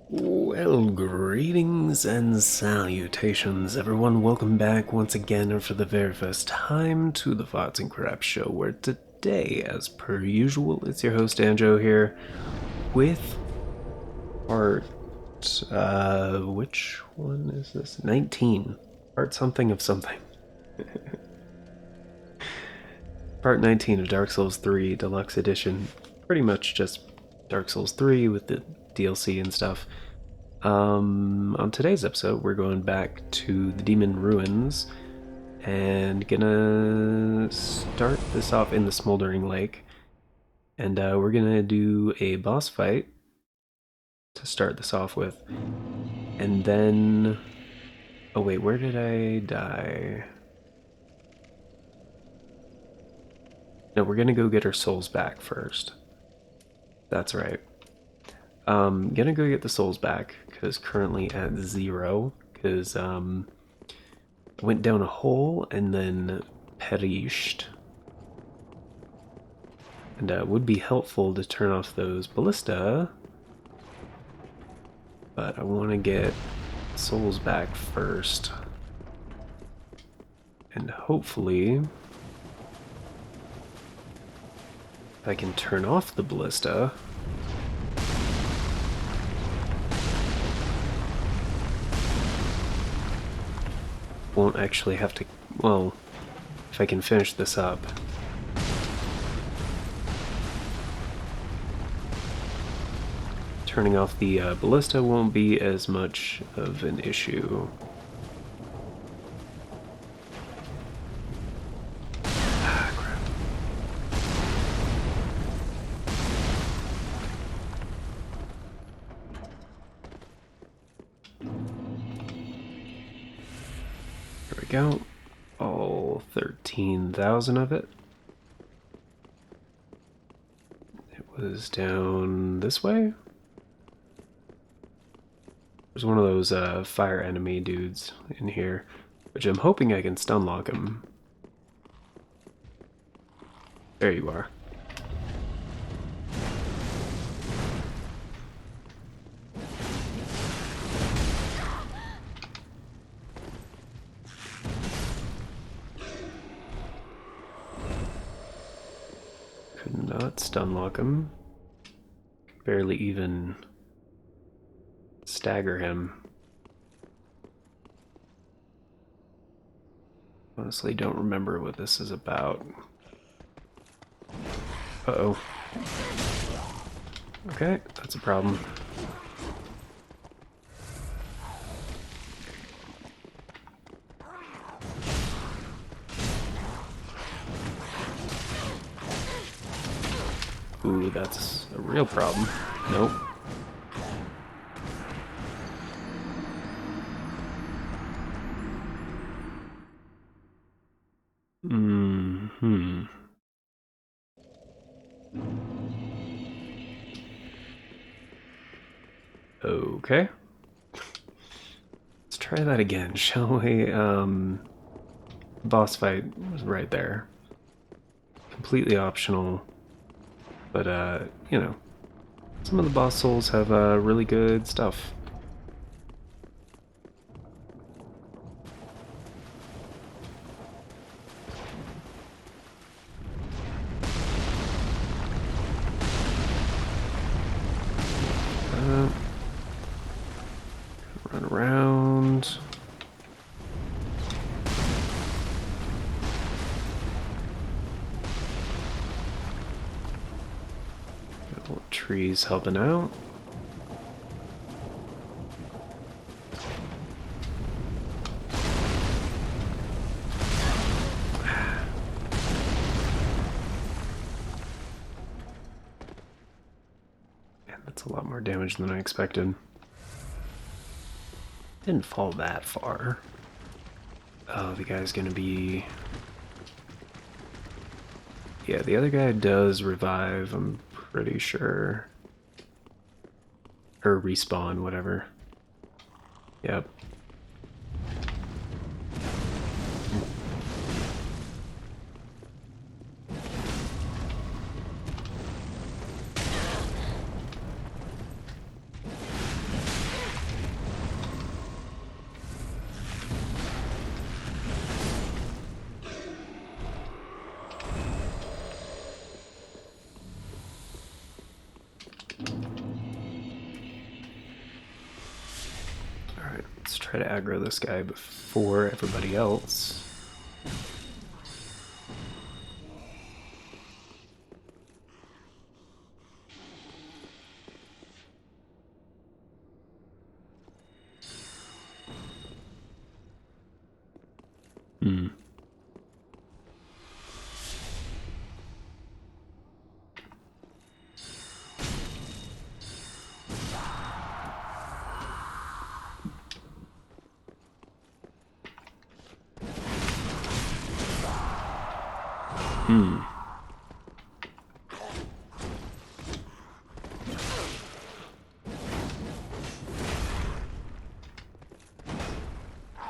Well, greetings and salutations, everyone. Welcome back once again, and for the very first time, to the Farts and Craps Show, where today, as per usual, it's your host Anjo here with part. Which one is this? 19. Part something of something. Part 19 of Dark Souls 3 Deluxe Edition. Pretty much just Dark Souls 3 with the DLC and stuff. On today's episode, we're going back to the Demon Ruins and gonna start this off in the Smoldering Lake. And we're gonna do a boss fight to start this off with. And then. Oh, wait, where did I die? No, we're gonna go get our souls back first. That's right. Gonna go get the souls back, because currently at 0, because went down a hole and then perished. And would be helpful to turn off those ballista, but I want to get souls back first. And hopefully I can turn off the ballista. Won't actually have to, well, if I can finish this up. Turning off the ballista won't be as much of an issue. Ah, crap. There we go. All 13,000 of it. It was down this way? There's one of those fire enemy dudes in here, which I'm hoping I can stun lock him. There you are. Could not stun lock him. Barely even stagger him. Honestly, don't remember what this is about. Uh-oh. Okay, that's a problem. Ooh, that's a real problem. Nope. Okay. Let's try that again, shall we? Boss fight was right there. Completely optional. But, you know, some of the boss souls have really good stuff. Run around. Trees helping out. Man, that's a lot more damage than I expected. Didn't fall that far. Oh, the guy's gonna be... Yeah, the other guy does revive, I'm pretty sure. Or respawn, whatever. Yep. Let's try to aggro this guy before everybody else. Hmm. Hmm.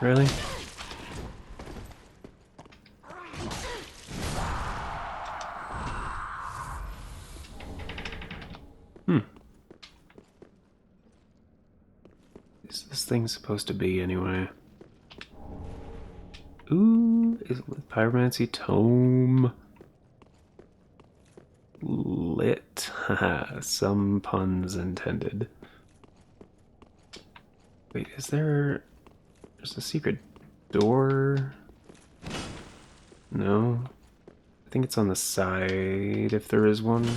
Really? Hmm. Is this thing supposed to be anyway? Ooh, is it with pyromancy tome? Lit. Haha, some puns intended. Wait, is there... There's a secret door? No? I think it's on the side, if there is one.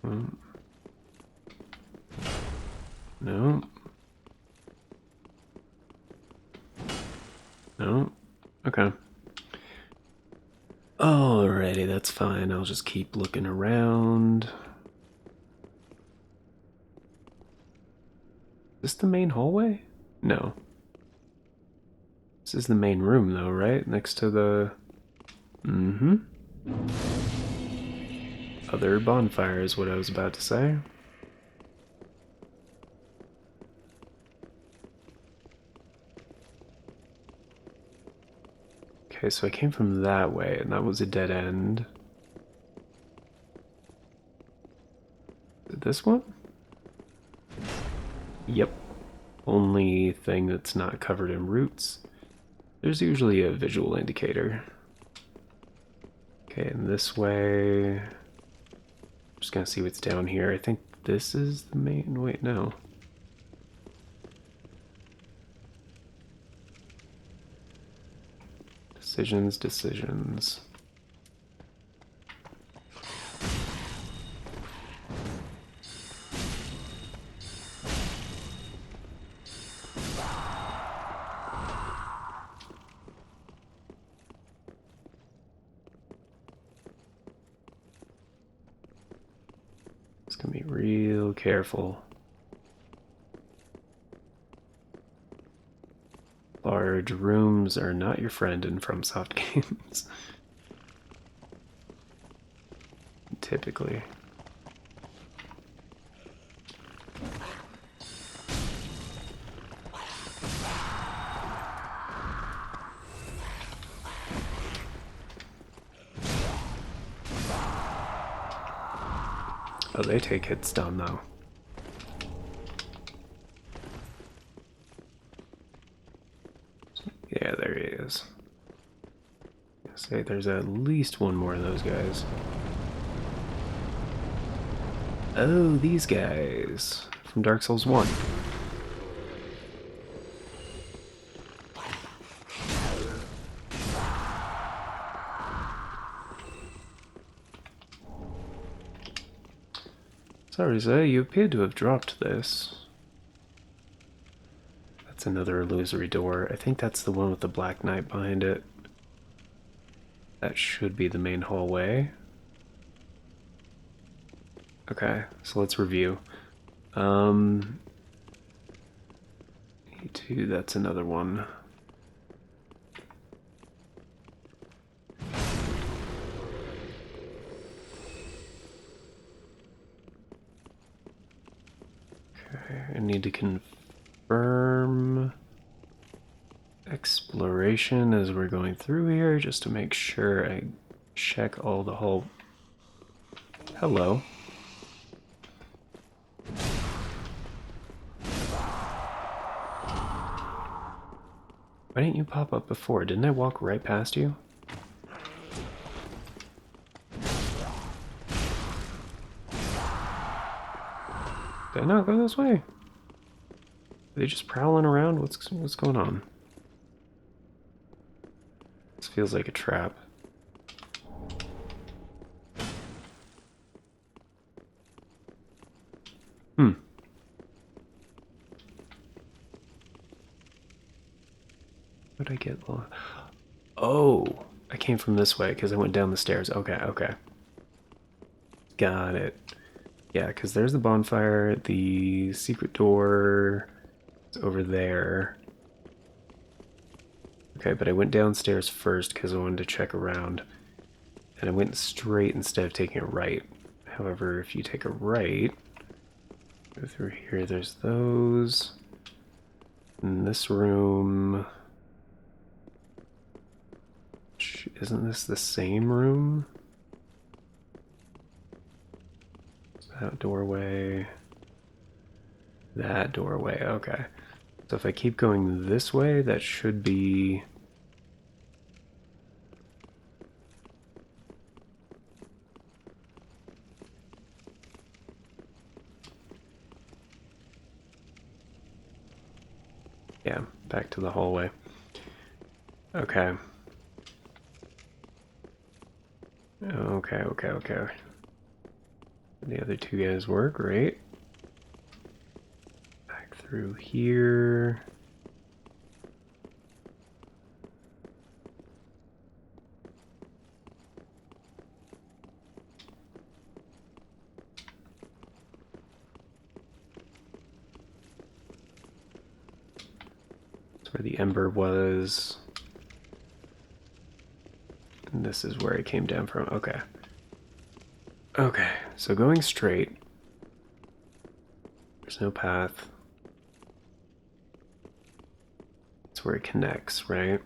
No? No? Okay. Alrighty, that's fine. I'll just keep looking around. Is this the main hallway? No. This is the main room, though, right? Next to the... Mm-hmm. Other bonfire is what I was about to say. Okay, so I came from that way, and that was a dead end. This one? Yep. Only thing that's not covered in roots. There's usually a visual indicator. Okay, and this way... Just gonna see what's down here. I think this is the main... Wait, no. Decisions. Just gonna be real careful. Large rooms are not your friend in FromSoft games. Typically. Oh, they take hits down though. Yeah, there he is. Say there's at least one more of those guys. Oh, these guys from Dark Souls 1. Sorry, sir, you appear to have dropped this. That's another illusory door. I think that's the one with the Black Knight behind it. That should be the main hallway. Okay, so let's review. E2, that's another one. Okay, I need to confirm exploration as we're going through here, just to make sure I check all the whole... Hello. Why didn't you pop up before? Didn't I walk right past you? Did I not go this way? they just prowling around? What's going on? This feels like a trap. Hmm. How'd I get lost? Oh, I came from this way because I went down the stairs. Okay, okay. Got it. Yeah, because there's the bonfire. The secret door is over there. Okay, but I went downstairs first because I wanted to check around. And I went straight instead of taking a right. However, if you take a right, go through here, there's those. In this room... Isn't this the same room? That doorway. That doorway, okay. So if I keep going this way, that should be... Yeah, back to the hallway. Okay. Okay. The other two guys were great. Back through here. That's where the ember was. And this is where it came down from. Okay. Okay, so going straight. There's no path. That's where it connects, right?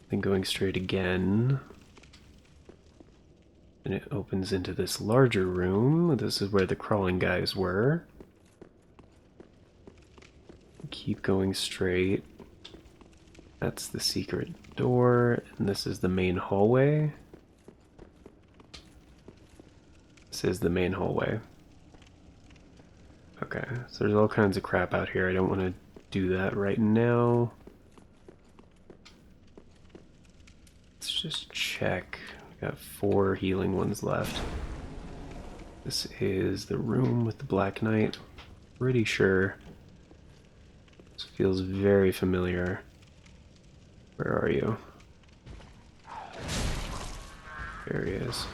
Then going straight again. And it opens into this larger room. This is where the crawling guys were. Keep going straight. That's the secret door, and this is the main hallway. This is the main hallway. Okay, so there's all kinds of crap out here. I don't want to do that right now. Let's just check. We got 4 healing ones left. This is the room with the Black Knight. Pretty sure. This feels very familiar. Where are you? There he is.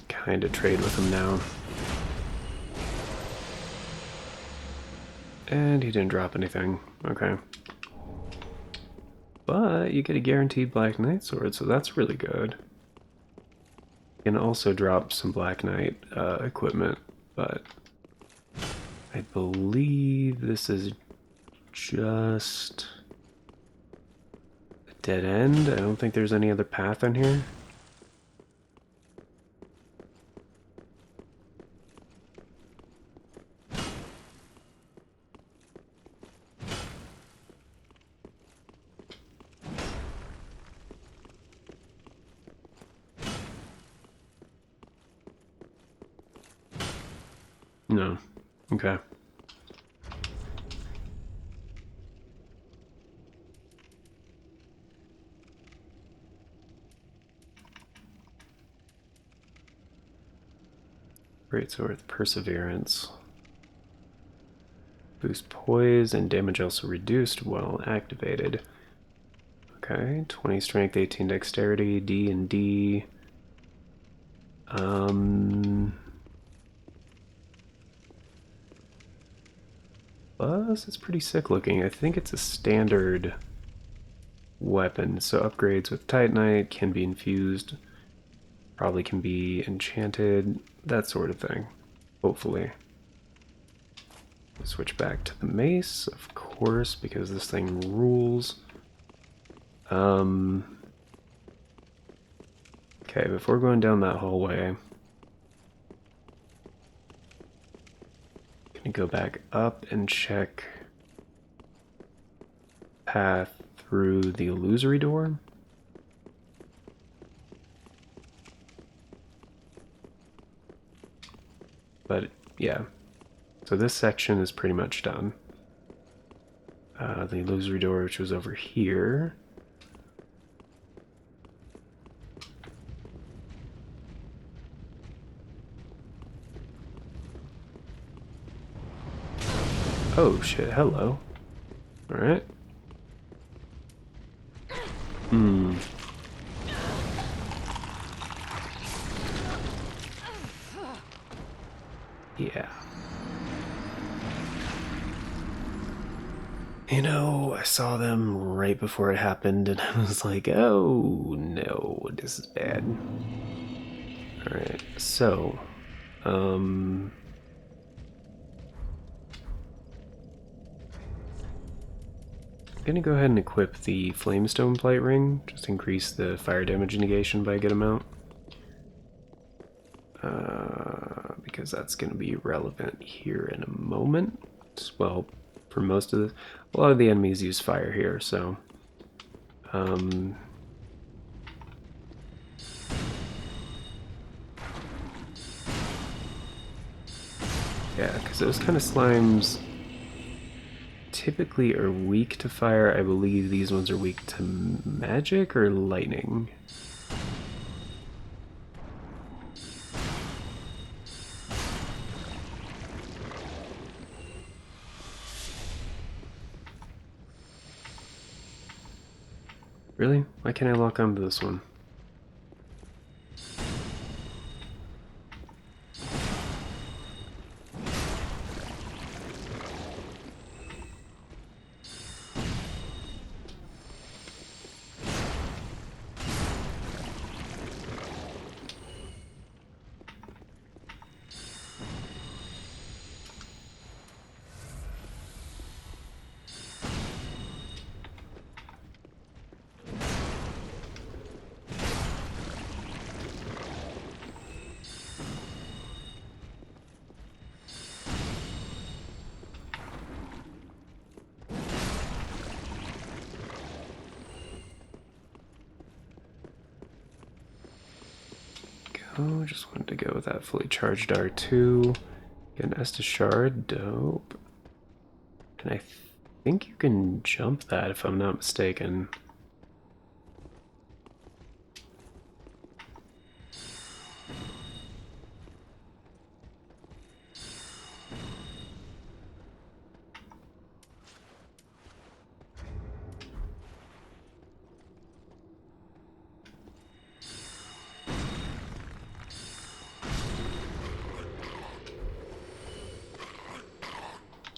Kinda trade with him now. And he didn't drop anything. Okay. But you get a guaranteed Black Knight sword, so that's really good. You can also drop some Black Knight equipment, but I believe this is just a dead end. I don't think there's any other path in here. No. Okay. Great sword, perseverance. Boost poise and damage also reduced while activated. Okay, 20 strength, 18 dexterity, D and D. Plus, it's pretty sick looking. I think it's a standard weapon, so upgrades with Titanite can be infused, probably can be enchanted, that sort of thing, hopefully. Switch back to the mace, of course, because this thing rules. Okay, before going down that hallway, gonna go back up and check path through the illusory door. But yeah, so this section is pretty much done. The illusory door, which was over here. Oh shit, hello. Alright. Yeah. You know, I saw them right before it happened and I was like, oh no, this is bad. Alright, so, I'm gonna go ahead and equip the Flamestone Plate Ring, just increase the fire damage negation by a good amount. Because that's gonna be relevant here in a moment. Well, for most of the... a lot of the enemies use fire here, so... yeah, because those kind of slimes typically are weak to fire. I believe these ones are weak to magic or lightning. Really? Why can't I lock onto this one? Oh, just wanted to go with that fully charged R2. Get an Estus Shard, dope. And I think you can jump that if I'm not mistaken.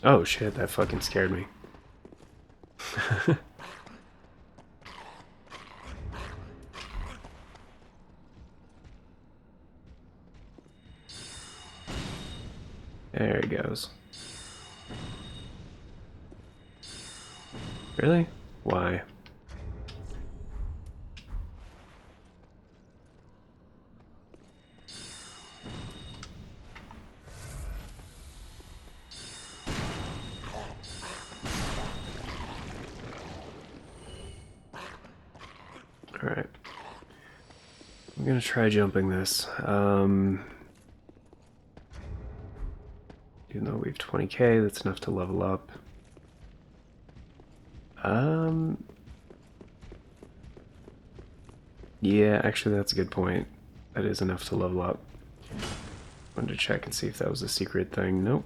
Oh shit, that fucking scared me. There he goes. Really? Why? Alright. I'm gonna try jumping this. Even though we have 20k, that's enough to level up. Yeah, actually that's a good point. That is enough to level up. Wanted to check and see if that was a secret thing. Nope.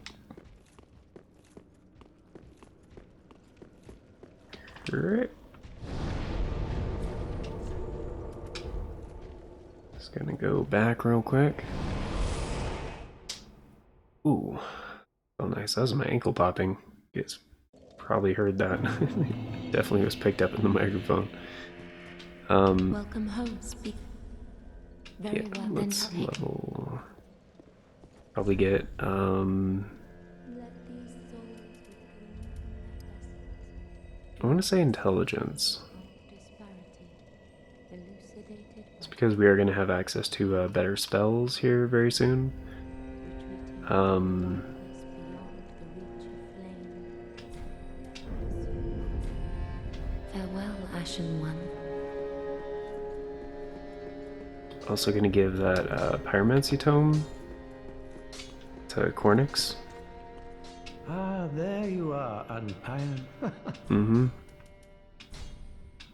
Right. Just gonna go back real quick. Ooh. Oh nice. That was my ankle popping. You guys probably heard that. Definitely was picked up in the microphone. Welcome home, speak. Very Yeah, well let's then. level. Probably get Let these souls I want to say intelligence. elucidated It's because we are going to have access to better spells here very soon. beyond the reach of flame. Chosen One. Also gonna give that pyromancy tome to Cornix. Ah, there you are, Unpion. Mm-hmm.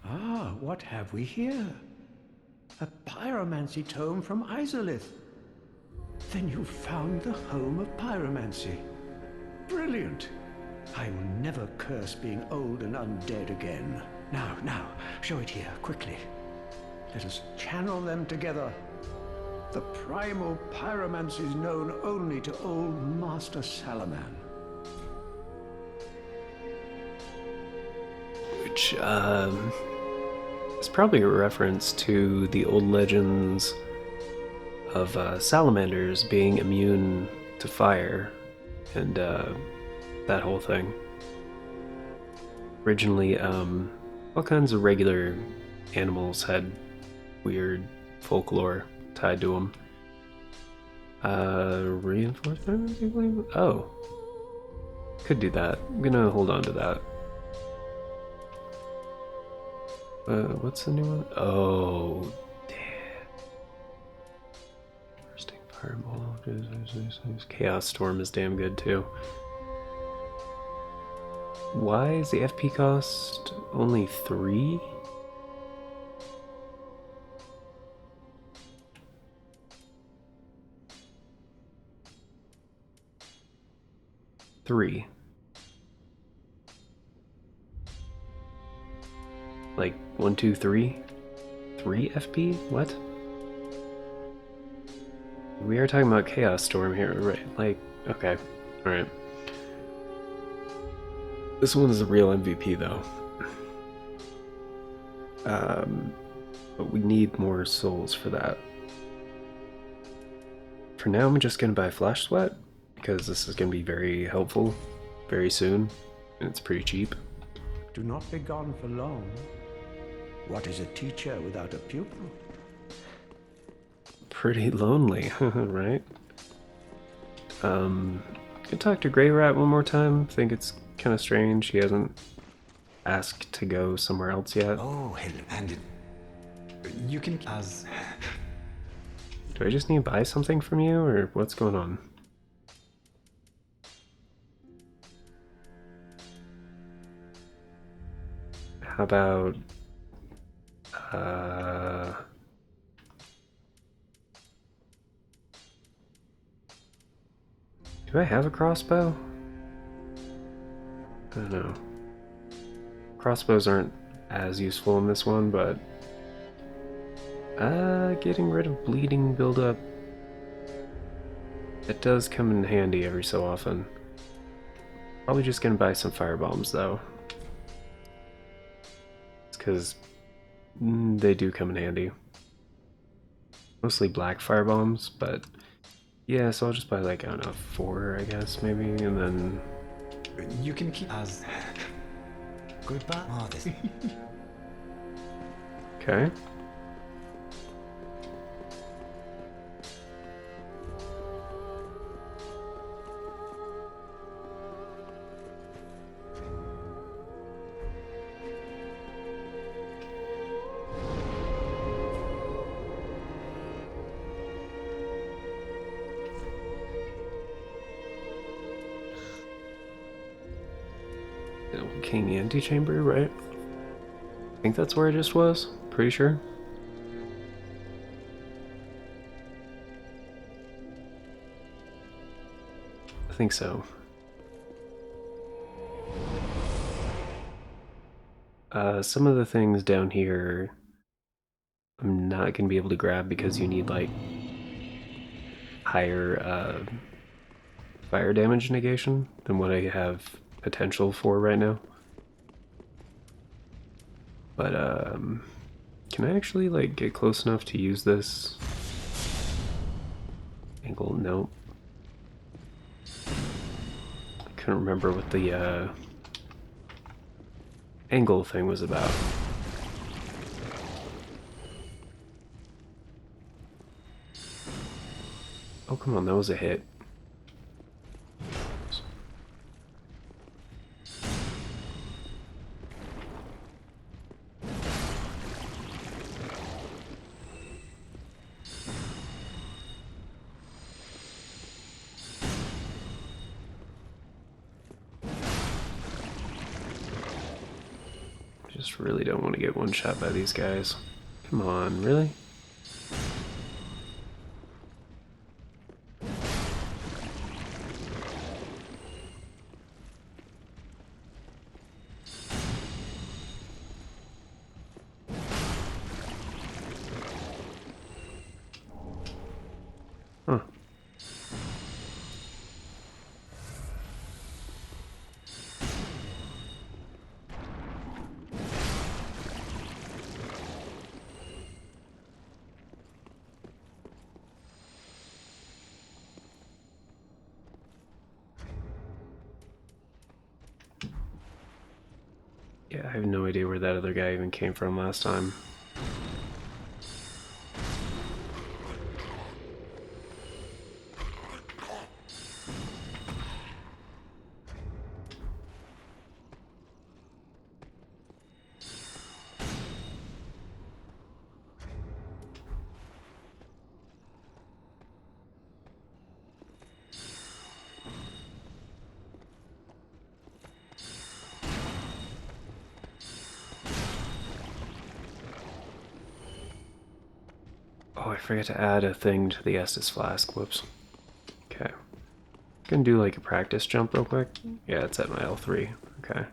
Ah, what have we here? A pyromancy tome from Izalith. Then you found the home of pyromancy. Brilliant. I will never curse being old and undead again. Now, show it here, quickly. Let us channel them together. The primal pyromancy is known only to old Master Salaman. Which, is probably a reference to the old legends of salamanders being immune to fire and that whole thing. Originally, all kinds of regular animals had weird folklore tied to them. Reinforcement? Oh. Could do that. I'm gonna hold on to that. What's the new one? Oh, damn. Bursting Fireball. Chaos Storm is damn good too. Why is the FP cost only 3? Three. Like 1, 2, 3? 3 FP? What? We are talking about Chaos Storm here, right? Like, okay, alright. This one's the real MVP though. But we need more souls for that. For now, I'm just gonna buy Flash Sweat, because this is gonna be very helpful very soon, and it's pretty cheap. Do not be gone for long. What is a teacher without a pupil? Pretty lonely, right? Can talk to Grey Rat one more time. Think it's kind of strange he hasn't asked to go somewhere else yet. Oh, and you can as Do I just need to buy something from you, or what's going on? How about do I have a crossbow? I don't know. Crossbows aren't as useful in this one, but getting rid of bleeding buildup, it does come in handy every so often. Probably just gonna buy some firebombs though. It's because they do come in handy. Mostly black firebombs, but yeah, so I'll just buy like, I don't know, 4 I guess maybe, and then you can keep as goodbye. Oh, this. okay. King Antechamber, right? I think that's where I just was. Pretty sure. I think so. Some of the things down here I'm not going to be able to grab because you need like higher fire damage negation than what I have potential for right now. But can I actually like get close enough to use this? Angle, nope. I couldn't remember what the angle thing was about. Oh, come on, that was a hit. just really don't want to get one shot by these guys. Come on, really? Huh. Yeah, I have no idea where that other guy even came from last time. Oh, I forgot to add a thing to the Estus flask. Whoops. Okay. Gonna do like a practice jump real quick. Yeah, it's at my L3. Okay.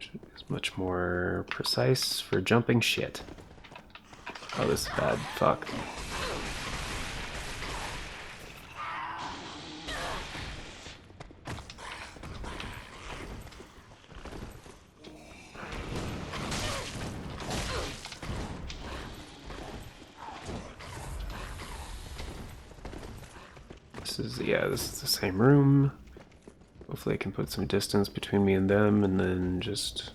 It's much more precise for jumping shit. Oh, this is bad. Fuck. This is the same room. Hopefully I can put some distance between me and them and then just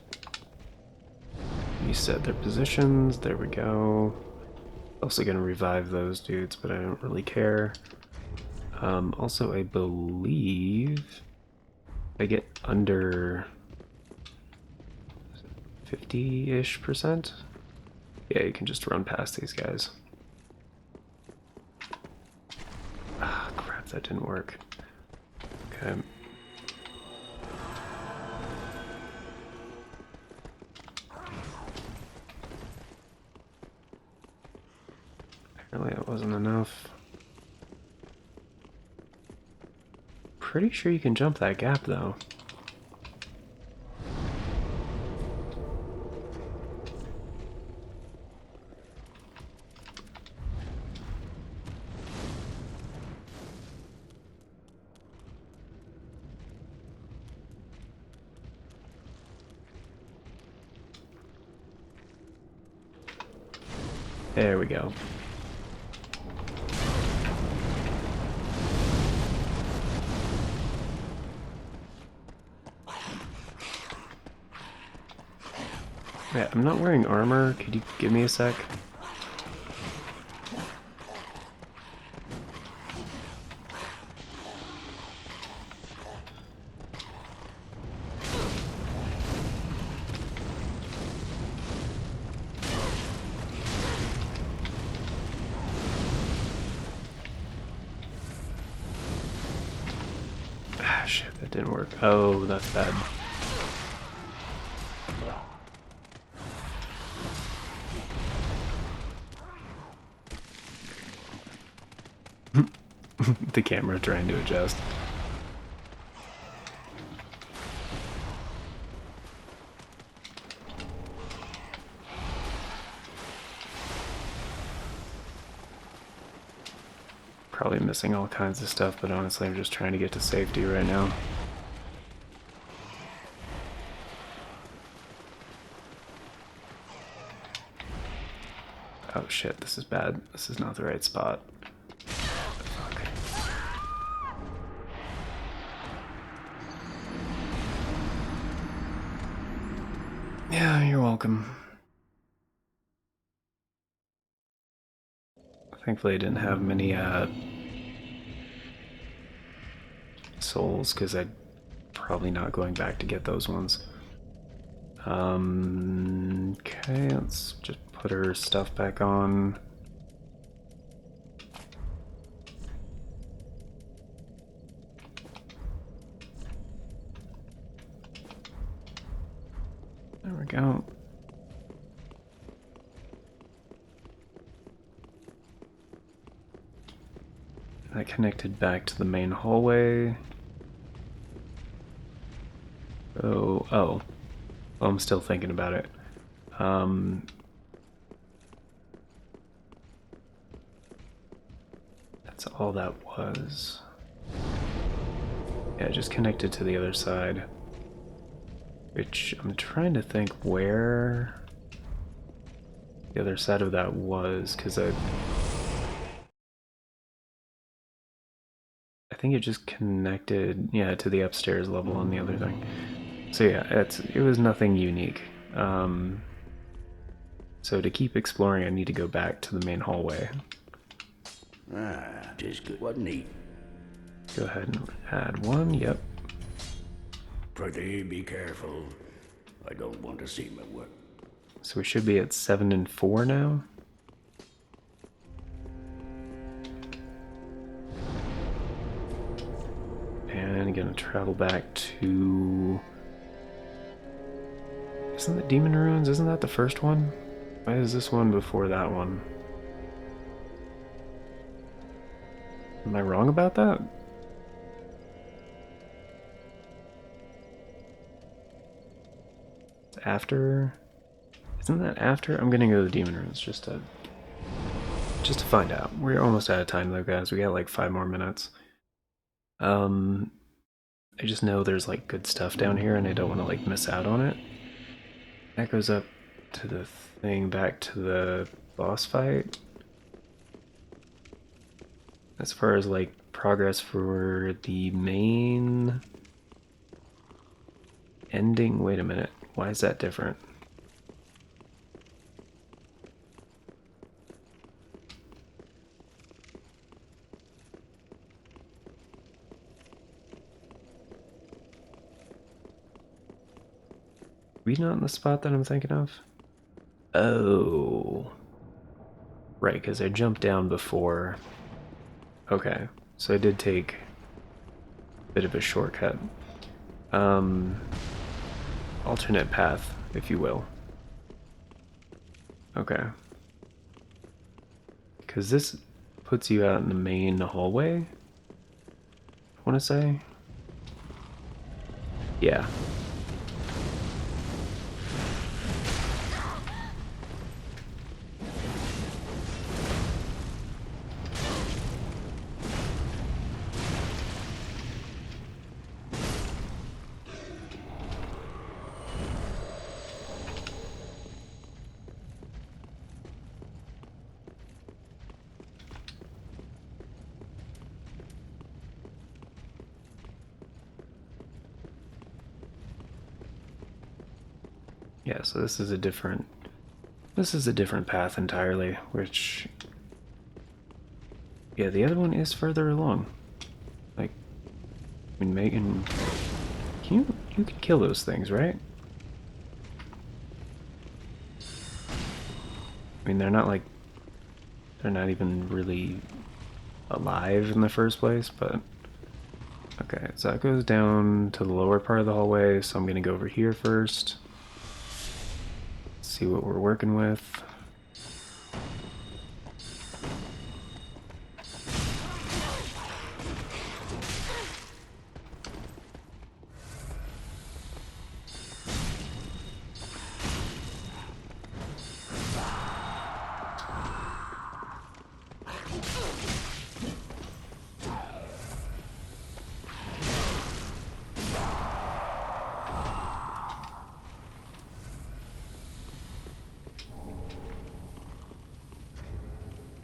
reset their positions. There we go. Also gonna revive those dudes, but I don't really care. Also, I believe I get under 50-ish%. Yeah, you can just run past these guys. Ah, crap, that didn't work. Okay. Apparently that wasn't enough. Pretty sure you can jump that gap, though. There we go. Yeah, I'm not wearing armor. Could you give me a sec? Ah, shit, that didn't work. Oh, that's bad. The camera trying to adjust. Probably missing all kinds of stuff, but honestly, I'm just trying to get to safety right now. Oh shit, this is bad. This is not the right spot. Fuck. Yeah, you're welcome. Thankfully I didn't have many souls, because I'm probably not going back to get those ones. Okay, let's just put her stuff back on. There we we go. That connected back to the main hallway. Oh. Well, I'm still thinking about it. That's all that was. Yeah, just connected to the other side. Which I'm trying to think where the other side of that was, because I think it just connected, yeah, to the upstairs level on the other thing. So yeah, it was nothing unique. So to keep exploring, I need to go back to the main hallway. Just good. What neat. Go ahead and add one, yep. Pretty be careful. I don't want to see my work. So we should be at 7 and 4 now. And gonna travel back to... Isn't that Demon Ruins? Isn't that the first one? Why is this one before that one? Am I wrong about that? It's after... Isn't that after? I'm gonna go to the Demon Ruins just to find out. We're almost out of time though, guys. We got like 5 more minutes. I just know there's like good stuff down here and I don't want to like miss out on it. That goes up to the thing, back to the boss fight. As far as like progress for the main ending, wait a minute, why is that different? We not in the spot that I'm thinking of? Oh. Right, because I jumped down before. Okay, so I did take a bit of a shortcut. Alternate path, if you will. Okay. Because this puts you out in the main hallway, I want to say. Yeah. Yeah, so this is a different path entirely, which, yeah, the other one is further along. Like, I mean, Megan, you can kill those things, right? I mean, they're not even really alive in the first place, but okay, so that goes down to the lower part of the hallway, so I'm gonna go over here first. See what we're working with.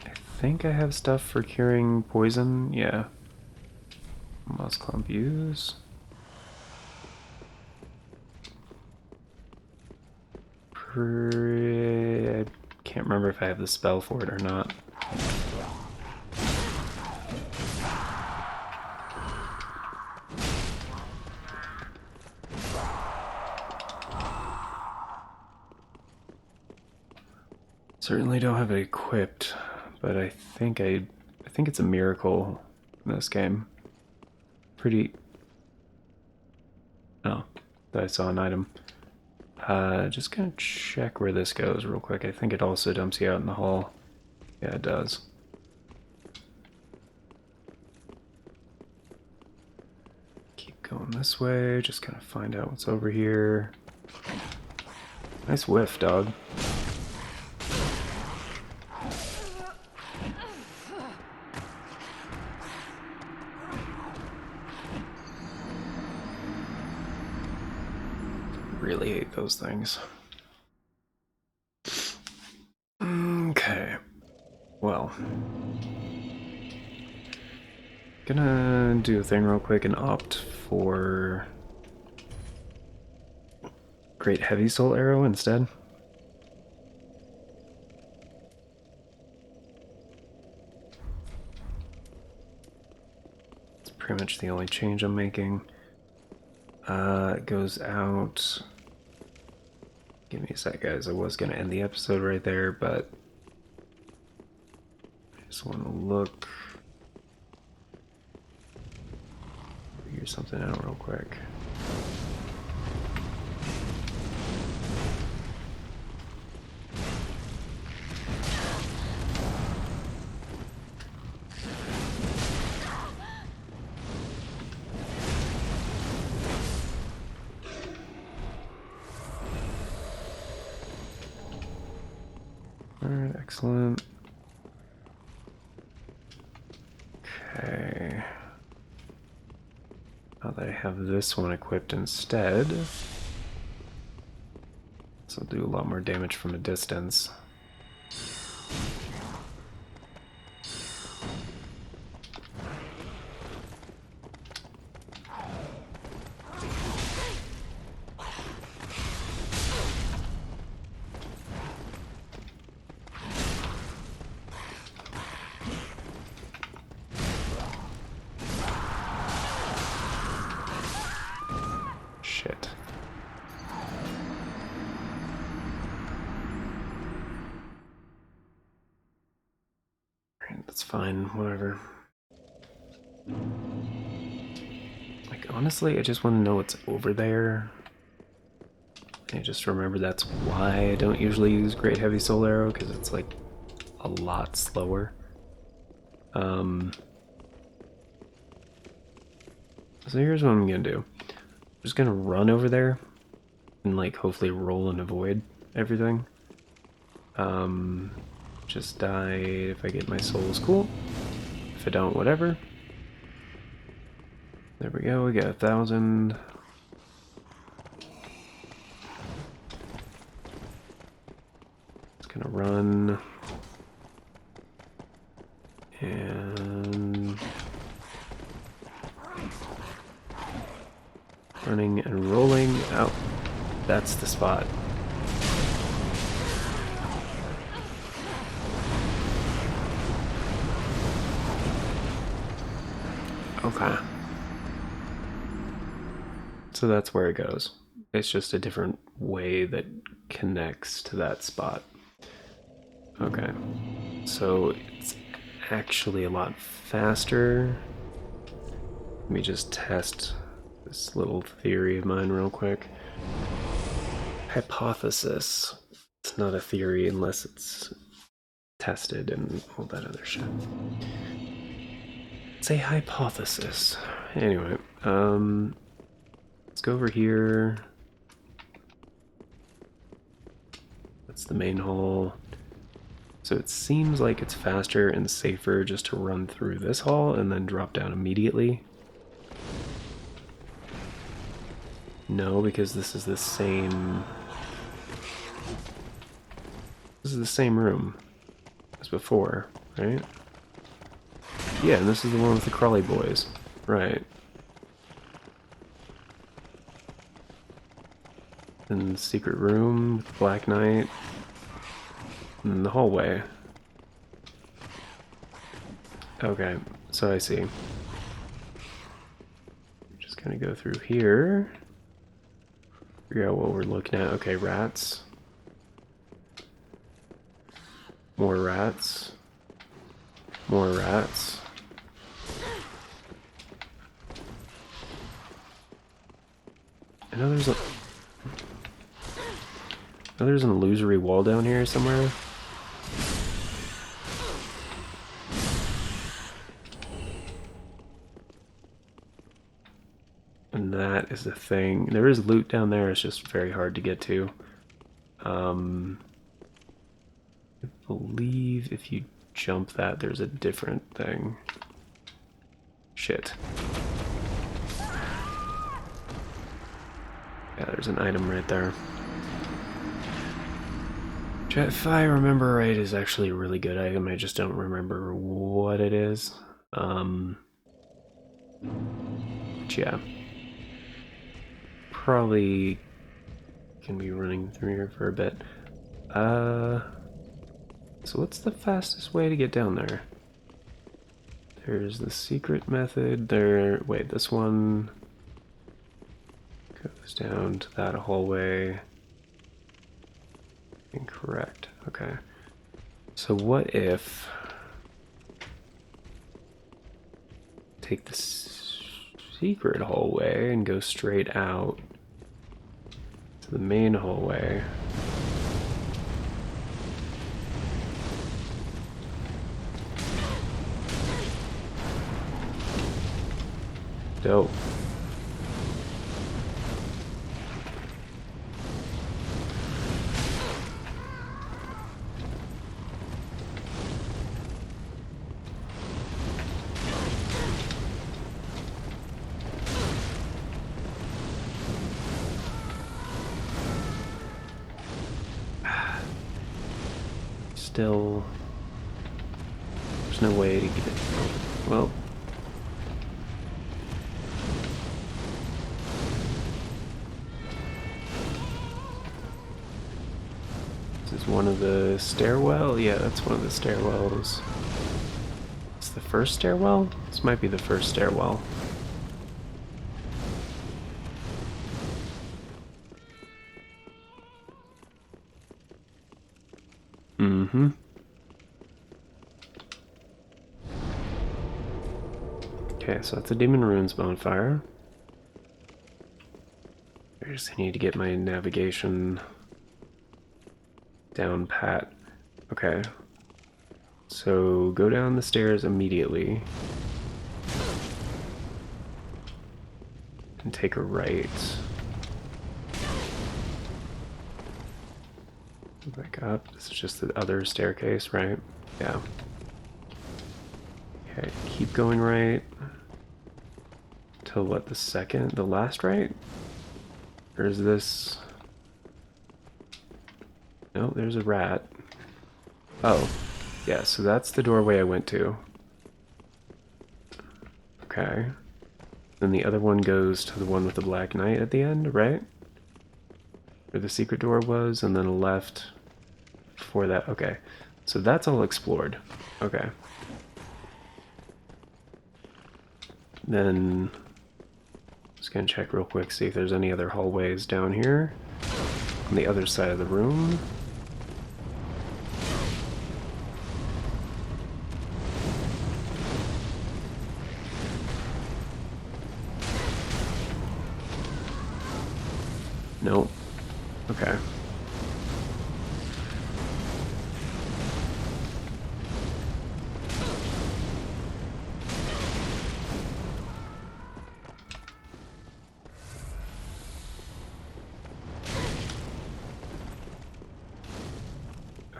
I think I have stuff for curing poison, yeah. Moss clump use. I can't remember if I have the spell for it or not. Certainly don't have it equipped, but I think it's a miracle in this game. Pretty. Oh, I saw an item. Just gonna check where this goes real quick. I think it also dumps you out in the hall. Yeah, it does. Keep going this way, just kind of find out what's over here. Nice whiff, dog. Really hate those things. Okay. Well. Gonna do a thing real quick and opt for Great Heavy Soul Arrow instead. It's pretty much the only change I'm making. It goes out. Give me a sec, guys. I was gonna end the episode right there, but I just want to look. Figure something out real quick. Alright, excellent. Okay. Now that I have this one equipped instead, this will do a lot more damage from a distance. Shit. Alright, that's fine, whatever. Like, honestly, I just want to know what's over there. I just remember that's why I don't usually use Great Heavy Soul Arrow, because it's like a lot slower. So here's what I'm gonna do. I'm just gonna run over there and like hopefully roll and avoid everything. Just die if I get my souls, cool. If I don't, whatever. There we go, we got 1,000. Just gonna run. And running and rolling out. That's the spot. Okay. So that's where it goes. It's just a different way that connects to that spot. Okay. So it's actually a lot faster. Let me just test this little theory of mine real quick. Hypothesis. It's not a theory unless it's tested and all that other shit. It's a hypothesis. Anyway, let's go over here. That's the main hall. So it seems like it's faster and safer just to run through this hall and then drop down immediately. No, because this is the same... This is the same room as before, right? Yeah, and this is the one with the crawly boys. Right. And the secret room with the Black Knight. And the hallway. Okay, so I see. Just gonna go through here. Figure out what we're looking at. Okay, rats. More rats. More rats. I know there's a... Oh, there's an illusory wall down here somewhere. And that is the thing. There is loot down there, it's just very hard to get to. I believe if you jump that, there's a different thing. Shit. Yeah, there's an item right there. Which, if I remember right, is actually a really good item. I just don't remember what it is. But yeah. Probably can be running through here for a bit. So what's the fastest way to get down there? There's the secret method there. Wait, this one goes down to that hallway. Incorrect. Okay. So what if take the secret hallway and go straight out to the main hallway? Dope. Still, there's no way to get it. Well, this is one of the stairwell. Yeah, that's one of the stairwells. It's the first stairwell? This might be the first stairwell. Mm-hmm. Okay, so that's a Demon Ruins bonfire. I just need to get my navigation down pat. Okay. So go down the stairs immediately. And take a right. Back up. This is just the other staircase, right? Yeah. Okay, keep going right. Till what, the last right? Or is this... No, there's a rat. Oh, yeah, so that's the doorway I went to. Okay. Then the other one goes to the one with the black knight at the end, right? Where the secret door was, and then a left before that. Okay, so that's all explored. Okay. Then, just gonna check real quick, see if there's any other hallways down here on the other side of the room. Nope. Okay.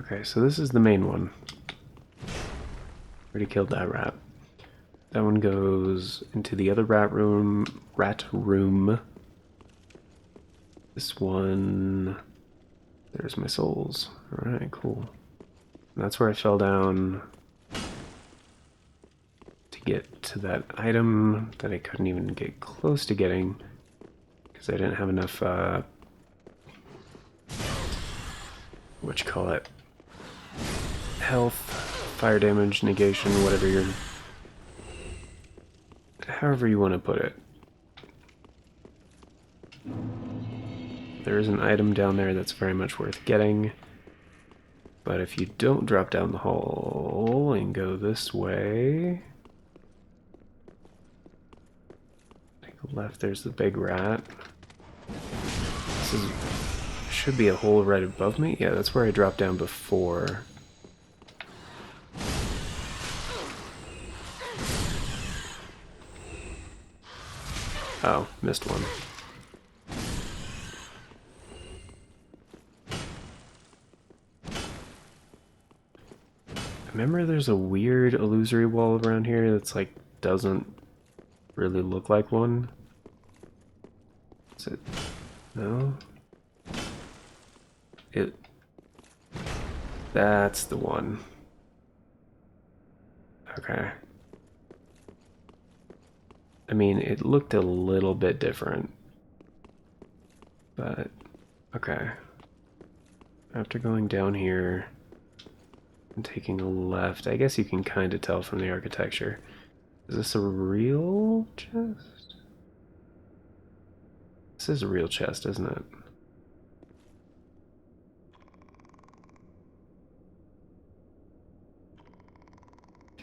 Okay, so this is the main one. Already killed that rat. That one goes into the other rat room. This one... There's my souls. Alright, cool. And that's where I fell down to get to that item that I couldn't even get close to getting because I didn't have enough, whatchamacallit, health, fire damage, negation, whatever you're... however you want to put it. There is an item down there that's very much worth getting, but if you don't drop down the hole and go this way, take a left, there's the big rat. This is should be a hole right above me. Yeah, that's where I dropped down before. Oh, missed one. Remember there's a weird illusory wall around here that's like doesn't really look like one? Is it? No? It... That's the one. Okay. I mean, it looked a little bit different. But, okay. After going down here and taking a left, I guess you can kind of tell from the architecture. Is this a real chest? This is a real chest, isn't it?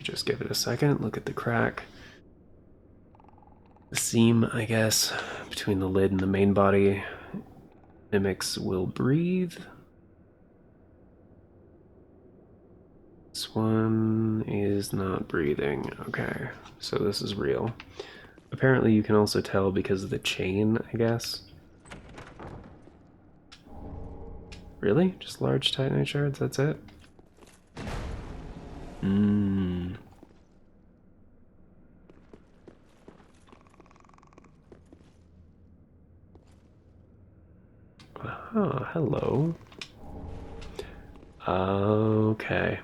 Just give it a second, look at the crack. The seam, I guess, between the lid and the main body. Mimics will breathe. This one is not breathing. Okay, so this is real. Apparently you can also tell because of the chain, I guess. Really? Just large titanite shards, that's it? Oh, hello. Okay.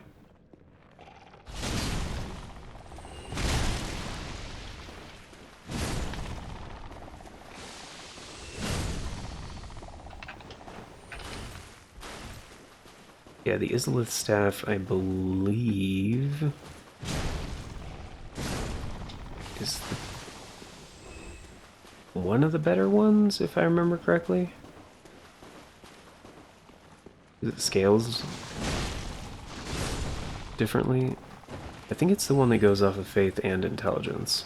Yeah, the Islith staff, I believe, is one of the better ones, if I remember correctly. It scales differently. I think it's the one that goes off of faith and intelligence.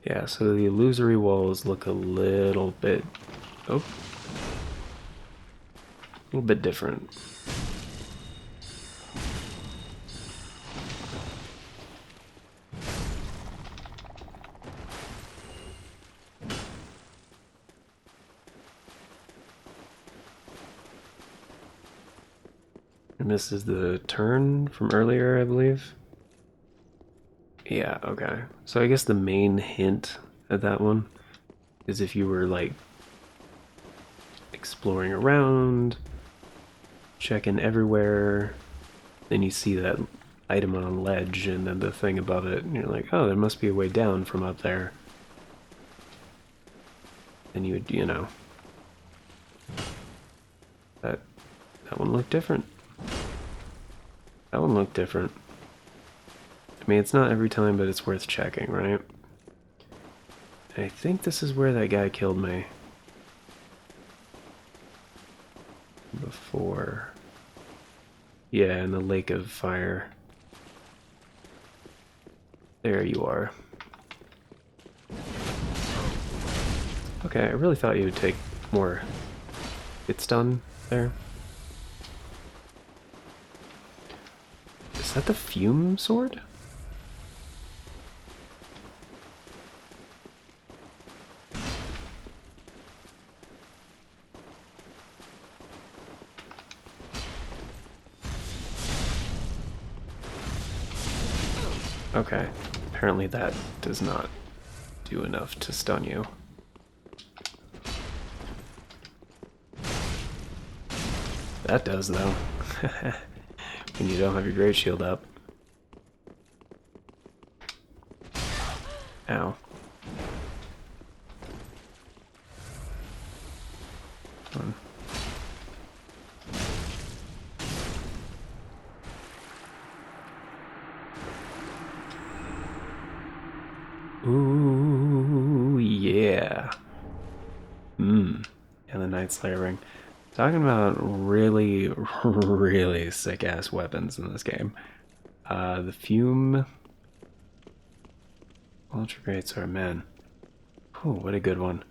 Yeah, so the illusory walls look a little bit... Oh. A little bit different. And this is the turn from earlier, I believe. Yeah, okay. So I guess the main hint at that one is if you were like exploring around, checking everywhere, then you see that item on a ledge and then the thing above it, and you're like, oh, there must be a way down from up there. And you would, you know, that one looked different. That one looked different. I mean, it's not every time, but it's worth checking, right? I think this is where that guy killed me. Before. Yeah, in the lake of fire. There you are. Okay, I really thought you would take more hit stun there. Is that the fume sword? Okay, apparently that does not do enough to stun you. That does, though. When you don't have your great shield up. Ow. Come on. Ooh, yeah. And the Night Slayer ring. Talking about really, really sick ass weapons in this game. The Fume Ultra Great Sword, man. Oh, what a good one.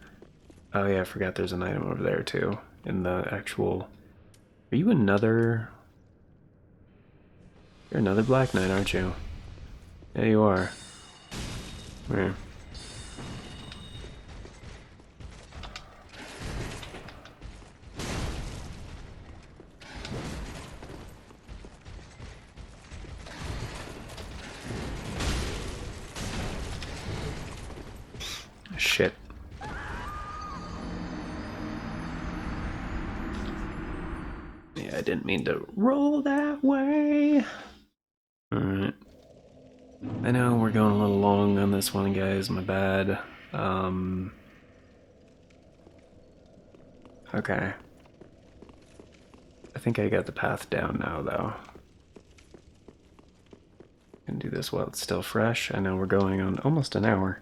Oh yeah, I forgot there's an item over there too. In the actual. Are you another? You're another Black Knight, aren't you? Yeah, you are. Where? Shit. Yeah, I didn't mean to roll that way. Alright. I know we're going a little long on this one, guys. My bad. Okay. I think I got the path down now, though. Can do this while it's still fresh. I know we're going on almost an hour.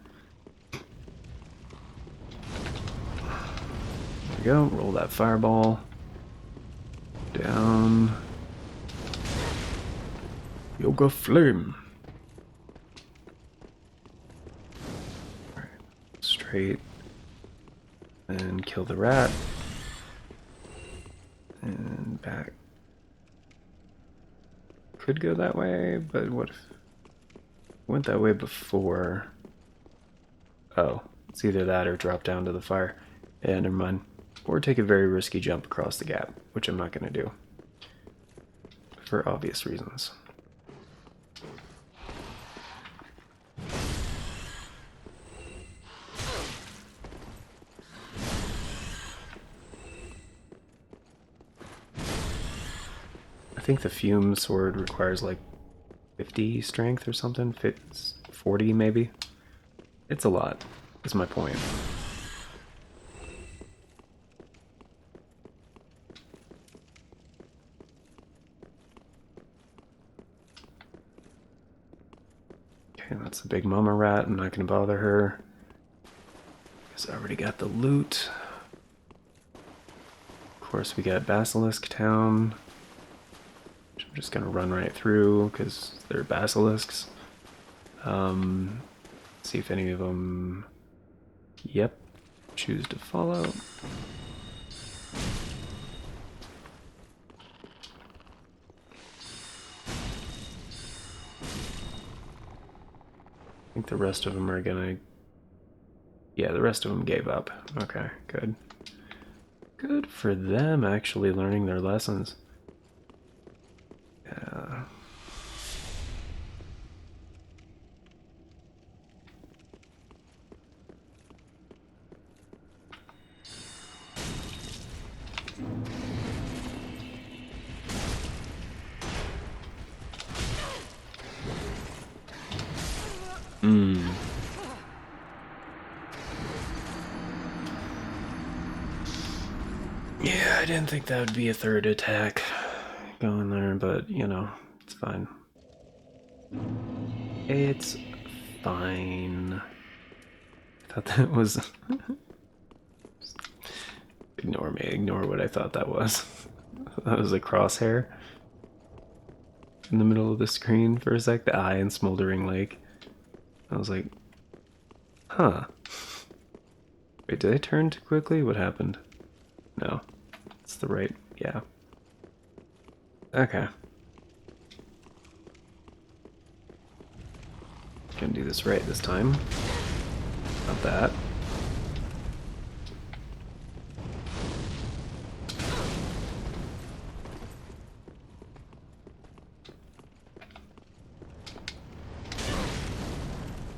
There we go. Roll that fireball. Down. Yoga Flame. Right. Straight. And kill the rat. And back. Could go that way, but what if went that way before? Oh, it's either that or drop down to the fire. Yeah, never mind. Or take a very risky jump across the gap, which I'm not going to do. For obvious reasons. I think the Fume sword requires like 50 strength or something. 40 maybe. It's a lot, is my point. Okay, that's a big mama rat. I'm not going to bother her. Because I already got the loot. Of course, we got Basilisk Town. Which I'm just going to run right through because they're basilisks. See if any of them. Yep. Choose to follow. I think the rest of them are gonna. Yeah, the rest of them gave up. Okay, good. Good for them actually learning their lessons. Yeah. Yeah, I didn't think that would be a third attack going there, but you know, it's fine. It's fine. I thought that was. Ignore me, ignore what I thought that was. That was a crosshair in the middle of the screen for a sec, the eye and Smoldering Lake. I was like, huh. Wait, did I turn too quickly? What happened? No. It's the right, yeah. Okay. Gonna do this right this time. Not that.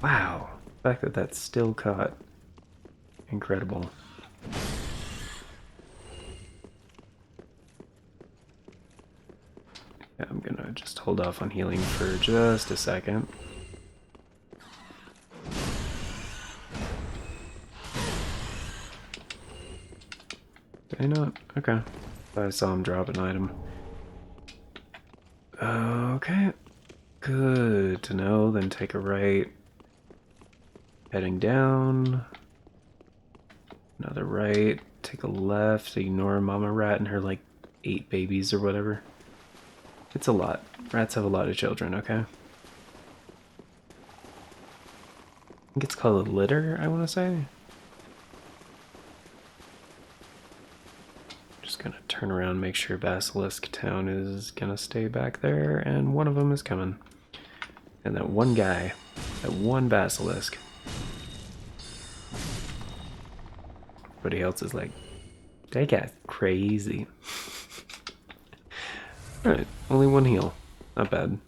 Wow. The fact that that's still caught. Incredible. Yeah, I'm gonna just hold off on healing for just a second. Did I not? Okay. I saw him drop an item. Okay. Good to know. Then take a right. Heading down. Another right. take a left, ignore Mama Rat and her like 8 babies or whatever. It's a lot. Rats have a lot of children, okay? I think it's called a litter, I want to say. Just gonna turn around, make sure Basilisk Town is gonna stay back there, and one of them is coming. And that one guy, that one Basilisk. Everybody else is like, that guy's crazy. Alright, only one heal. Not bad.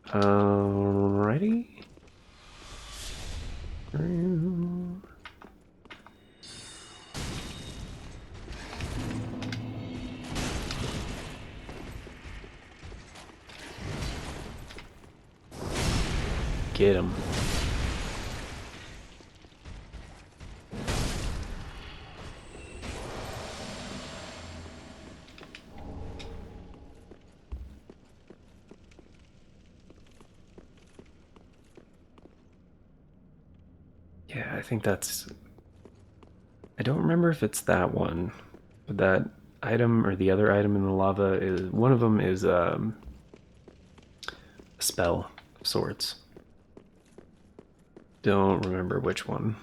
Alrighty. Get him. Yeah, I think that's... I don't remember if it's that one, but that item or the other item in the lava is... One of them is a spell of sorts. Don't remember which one.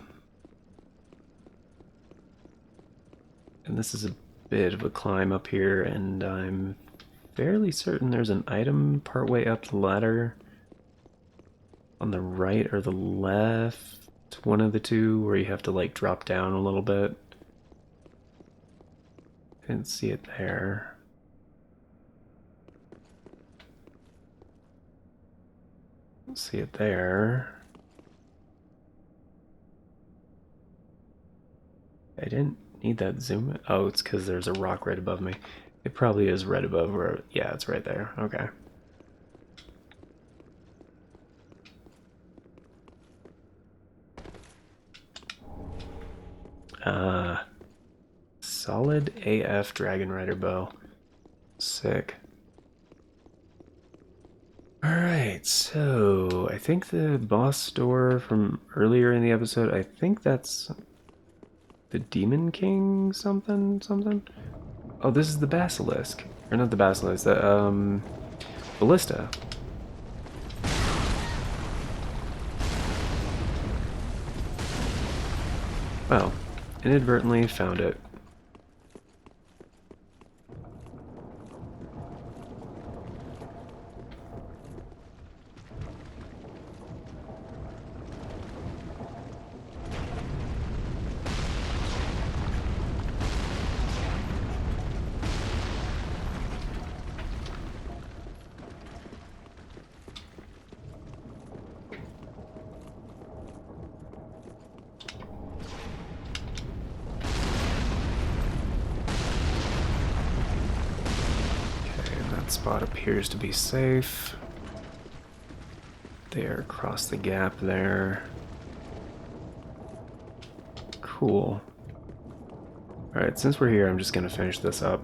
And this is a bit of a climb up here, and I'm fairly certain there's an item partway up the ladder on the right or the left. One of the two where you have to like drop down a little bit. Didn't see it there. Don't see it there. I didn't need that zoom. Oh, it's because there's a rock right above me. It probably is right above where... Yeah, it's right there. Okay. Solid AF Dragon Rider bow. Sick. Alright, so I think the boss door from earlier in the episode, I think that's the Demon King something? Oh, this is the Basilisk. Or not the Basilisk, the Ballista. Well, inadvertently found it. Spot appears to be safe. There, across the gap there. Cool. Alright, since we're here, I'm just gonna finish this up.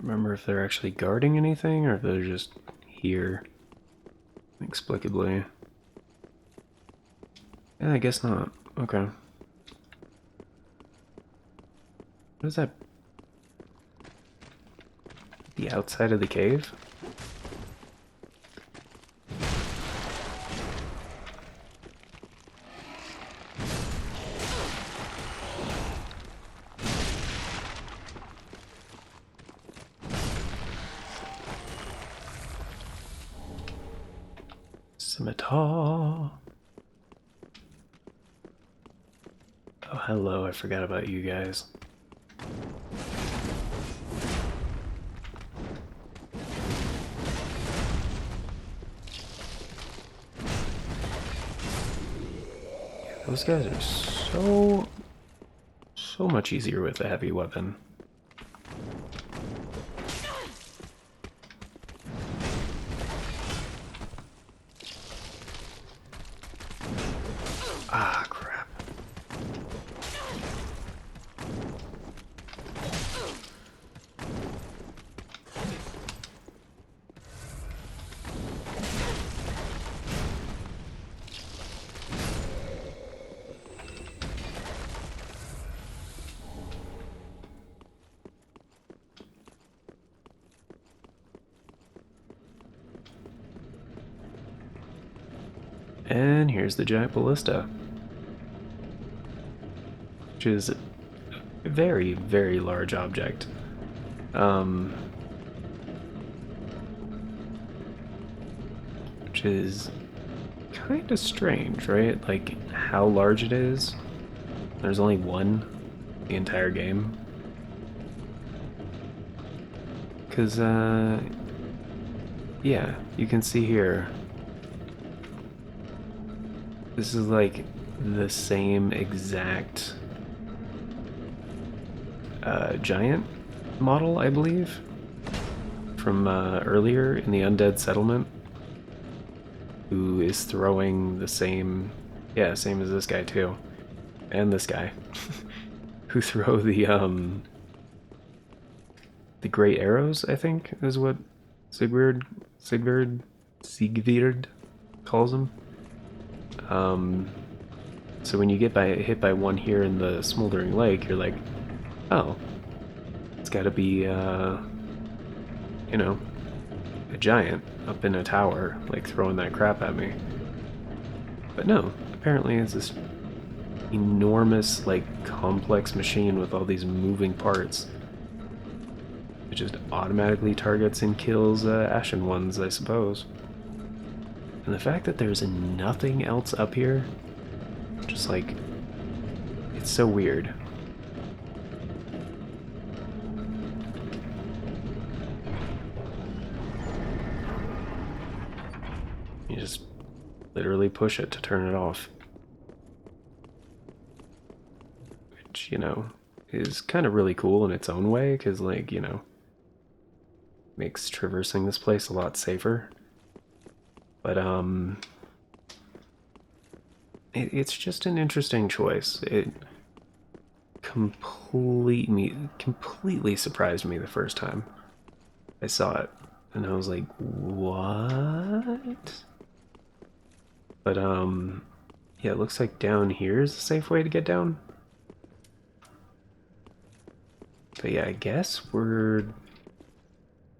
Remember if they're actually guarding anything or if they're just here inexplicably. Yeah, I guess not. Okay. What is that? The outside of the cave? Scimitar. Oh, hello, I forgot about you guys. Those guys are so much easier with a heavy weapon. Ah, crap. And here's the giant ballista, which is a very, very large object. Which is kind of strange, right? Like, how large it is. There's only one the entire game. Because, yeah, you can see here. This is like the same exact giant model, I believe, from earlier in the Undead Settlement, who is throwing the same, yeah, same as this guy too, and this guy, who throw the great arrows, I think, is what Sigurd calls them. So when you get hit by one here in the smoldering lake, you're like, oh, it's got to be, you know, a giant up in a tower, like throwing that crap at me. But no, apparently it's this enormous, like, complex machine with all these moving parts. It just automatically targets and kills ashen ones, I suppose. And the fact that there's nothing else up here, just like, it's so weird. You just literally push it to turn it off. Which, you know, is kind of really cool in its own way, because, like, you know, makes traversing this place a lot safer. But, it's just an interesting choice. It completely surprised me the first time I saw it. And I was like, what? But, yeah, it looks like down here is a safe way to get down. But yeah, I guess we're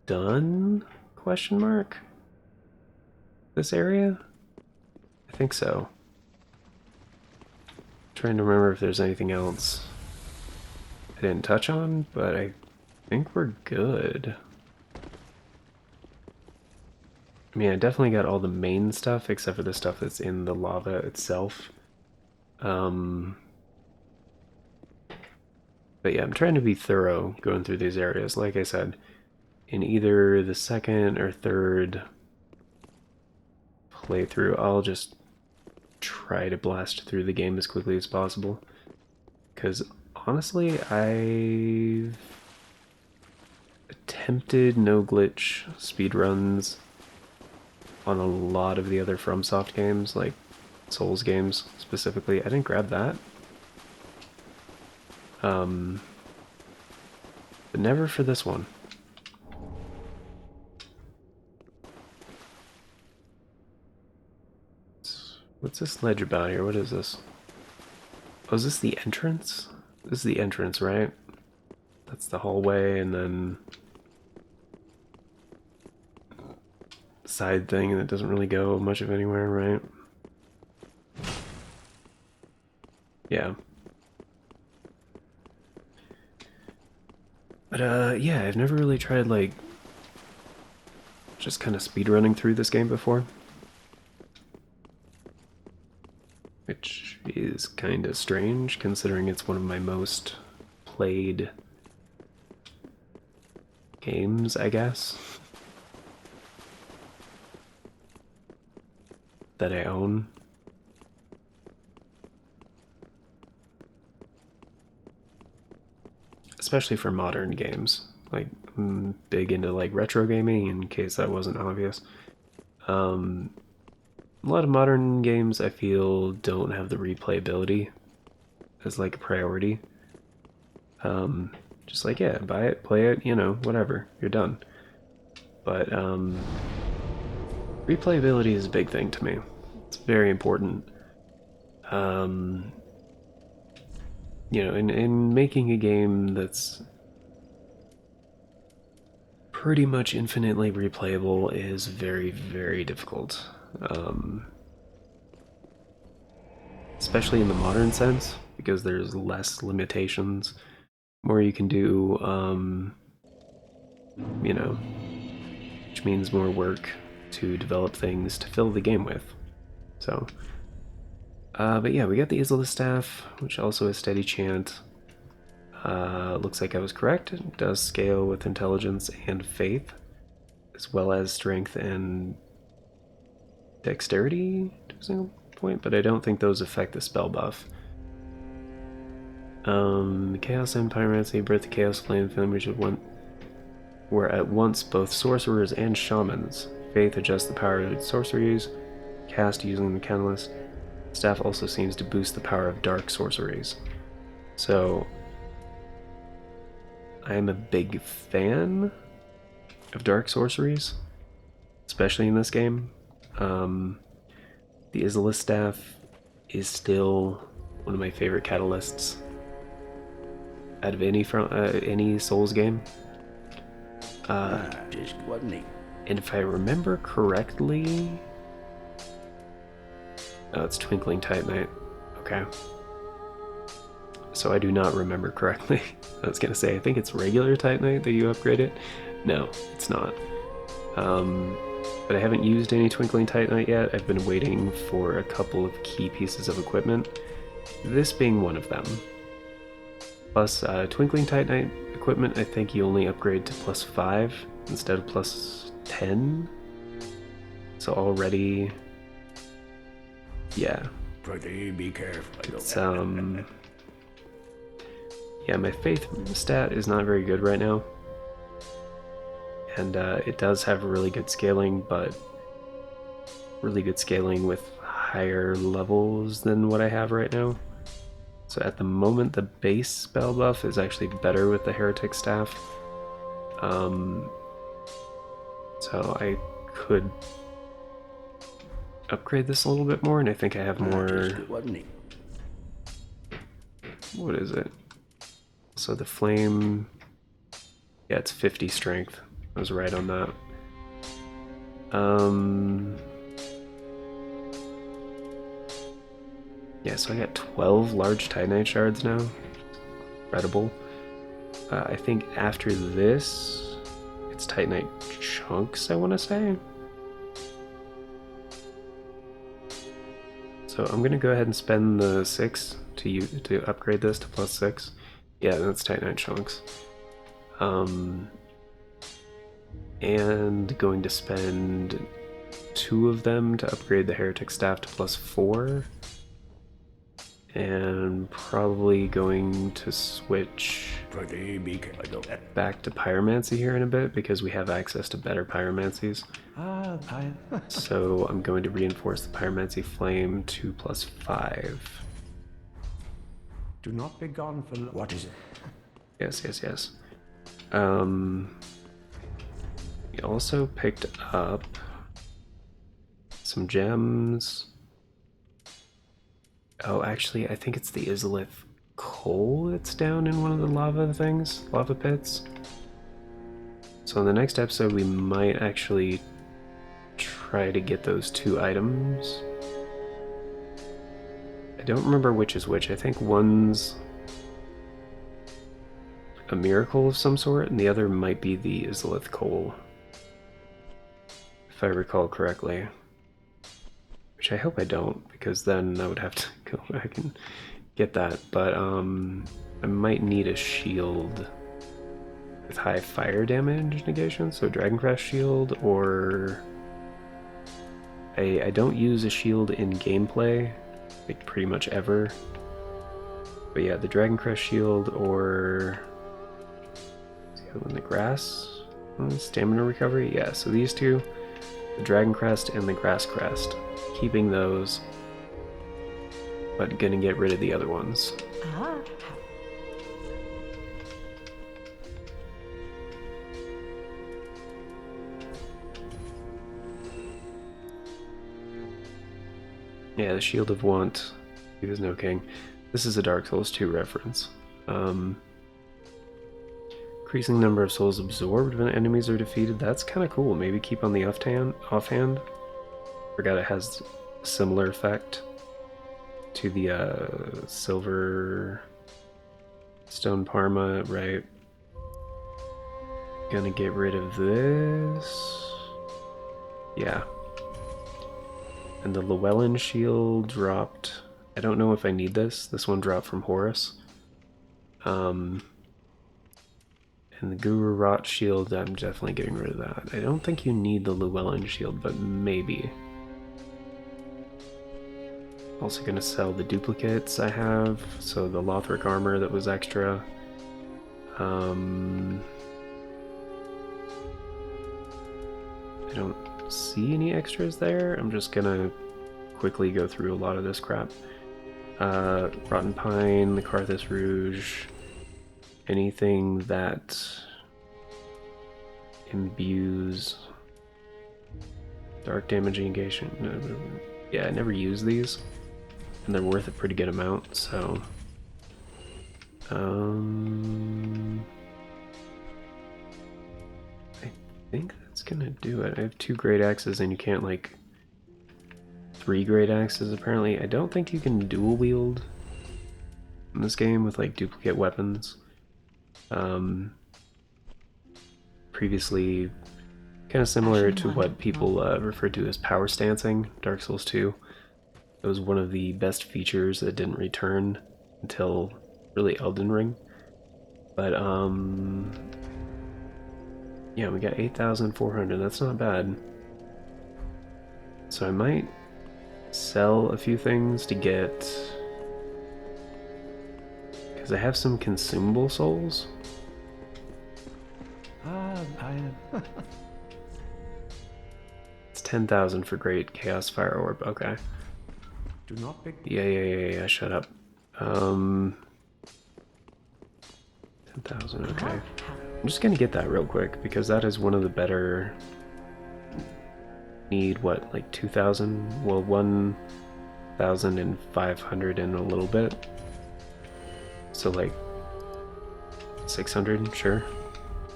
done? Question mark? This area? I think so. Trying to remember if there's anything else I didn't touch on, but I think we're good. I mean, I definitely got all the main stuff except for the stuff that's in the lava itself. But yeah, I'm trying to be thorough going through these areas. Like I said, in either the second or third playthrough, I'll just try to blast through the game as quickly as possible. Because honestly, I've attempted no glitch speedruns on a lot of the other FromSoft games, like Souls games specifically. I didn't grab that. But never for this one. What's this ledge about here? What is this? Oh, is this the entrance? This is the entrance, right? That's the hallway, and then side thing that doesn't really go much of anywhere, right? Yeah. But yeah, I've never really tried, like, just kind of speedrunning through this game before. Which is kind of strange, considering it's one of my most played games, I guess, that I own. especially for modern games. Like, I'm big into like retro gaming, in case that wasn't obvious. A lot of modern games I feel don't have the replayability as like a priority. Just like, yeah, buy it, play it, whatever, you're done. But replayability is a big thing to me. It's very important. In making a game that's pretty much infinitely replayable is very, very difficult. Especially in the modern sense, because there's less limitations, more you can do, which means more work to develop things to fill the game with. So, but yeah, we got the Isla staff, which also has steady chant. Looks like I was correct. It does scale with intelligence and faith, as well as strength and dexterity to a single point, but I don't think those affect the spell buff. Chaos and Pyromancy, Birth of Chaos Flame, which were at once both sorcerers and shamans. Faith adjusts the power of sorceries cast using the catalyst. Staff also seems to boost the power of dark sorceries. So, I am a big fan of dark sorceries, especially in this game. The Isla staff is still one of my favorite catalysts out of any Souls game. Just wasn't he? And if I remember correctly, oh, it's Twinkling Titanite. Okay. So I do not remember correctly. I was gonna say, I think it's regular Titanite that you upgrade it. No, it's not. But I haven't used any Twinkling Titanite yet. I've been waiting for a couple of key pieces of equipment, this being one of them. Plus, Twinkling Titanite equipment, I think you only upgrade to +5 instead of +10. So already, yeah. Pretty be careful. It's, yeah, my faith stat is not very good right now. And it does have really good scaling, but really good scaling with higher levels than what I have right now. So at the moment, the base spell buff is actually better with the Heretic Staff. So I could upgrade this a little bit more, and I think I have more... Just wasn't he? What is it? So the flame... Yeah, it's 50 strength. I was right on that. Yeah, so I got 12 large Titanite shards now. Incredible. I think after this, it's Titanite chunks, I want to say. So I'm going to go ahead and spend the 6 to upgrade this to +6. Yeah, that's Titanite chunks. And going to spend 2 of them to upgrade the Heretic Staff to +4. And probably going to switch Pretty be careful. back to Pyromancy here in a bit, because we have access to better Pyromancies. So I'm going to reinforce the Pyromancy Flame to +5. Do not be gone for... What is it? Yes. We also picked up some gems. Oh, actually, I think it's the Islith coal that's down in one of the lava pits. So in the next episode, we might actually try to get those 2 items. I don't remember which is which. I think one's a miracle of some sort, and the other might be the Islith coal, if I recall correctly. Which I hope I don't, because then I would have to go back and get that. But I might need a shield with high fire damage negation, so Dragon Crash shield, or I don't use a shield in gameplay, like pretty much ever. But yeah, the Dragon Crash shield, or And the grass, stamina recovery. Yeah, so these two, the Dragon Crest and the Grass Crest, keeping those, but gonna get rid of the other ones. Yeah, the Shield of Want. He was no king. This is a Dark Souls 2 reference. Increasing number of souls absorbed when enemies are defeated. That's kind of cool. Maybe keep on the offhand. Forgot it has a similar effect to the Silver Stone Parma, right? Gonna get rid of this. Yeah. And the Llewellyn shield dropped. I don't know if I need this. This one dropped from Horus. And the Guru Rot shield, I'm definitely getting rid of that. I don't think you need the Llewellyn shield, but maybe. Also gonna sell the duplicates I have. So the Lothric armor that was extra. I don't see any extras there. I'm just gonna quickly go through a lot of this crap. Rotten Pine, the Carthus Rouge, anything that imbues dark damage negation. Yeah, I never use these, and they're worth a pretty good amount, so I think that's gonna do it. I have 2 great axes, and you can't, like, 3 great axes apparently. I don't think you can dual wield in this game with, like, duplicate weapons. Previously, kind of similar to what people referred to as power stancing, Dark Souls 2. It was one of the best features that didn't return until really Elden Ring. But yeah, we got 8,400. That's not bad. So I might sell a few things to get, because I have some consumable souls. It's 10,000 for Great Chaos Fire Orb. Okay. Do not be. Yeah. Shut up. 10,000. Okay. I'm just gonna get that real quick because that is one of the better. Need what, like 2,000? Well, 1,500 in a little bit. So like 600, sure.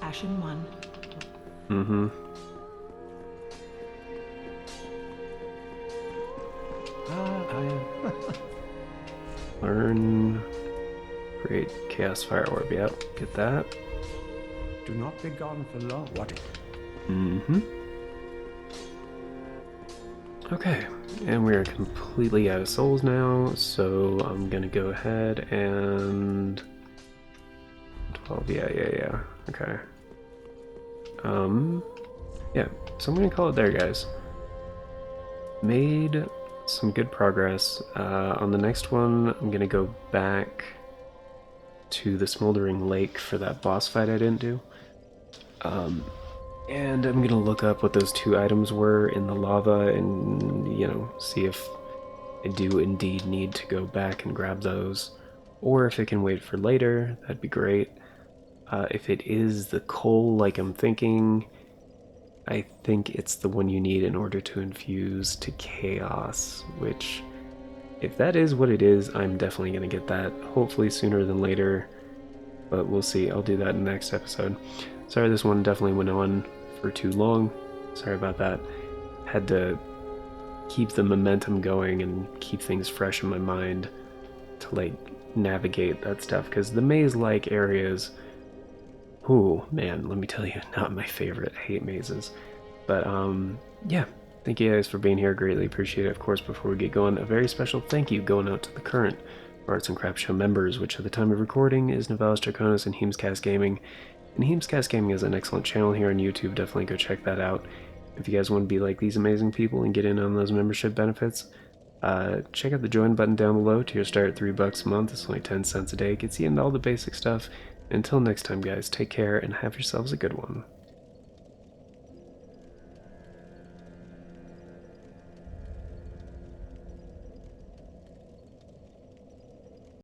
Ashen 1. Mm-hmm. Learn. Great Chaos Fire Orb. Yep, get that. Do not be gone for long. What? Mm-hmm. Okay, and we're completely out of souls now, so I'm gonna go ahead and 12. Yeah. Okay. Yeah. So I'm gonna call it there, guys. Made some good progress. On the next one, I'm gonna go back to the Smoldering Lake for that boss fight I didn't do. And I'm gonna look up what those 2 items were in the lava and, you know, see if I do indeed need to go back and grab those. Or if it can wait for later, that'd be great. If it is the coal like I'm thinking, I think it's the one you need in order to infuse to chaos, which, if that is what it is, I'm definitely gonna get that, hopefully sooner than later, but we'll see. I'll do that in the next episode. Sorry, this one definitely went on for too long. Sorry about that. Had to keep the momentum going and keep things fresh in my mind to, like, navigate that stuff, because the maze-like areas, ooh, man, let me tell you, not my favorite. I hate mazes. But, yeah. Thank you guys for being here. Greatly appreciate it. Of course, before we get going, a very special thank you going out to the current Arts and Crafts Show members, which at the time of recording is Novalis Draconis and Heemscast Gaming. And Heemscast Gaming is an excellent channel here on YouTube. Definitely go check that out. If you guys want to be like these amazing people and get in on those membership benefits, check out the join button down below. Tiers start at $3 a month. It's only 10 cents a day. Gets you into all the basic stuff. until next time, guys, take care and have yourselves a good one.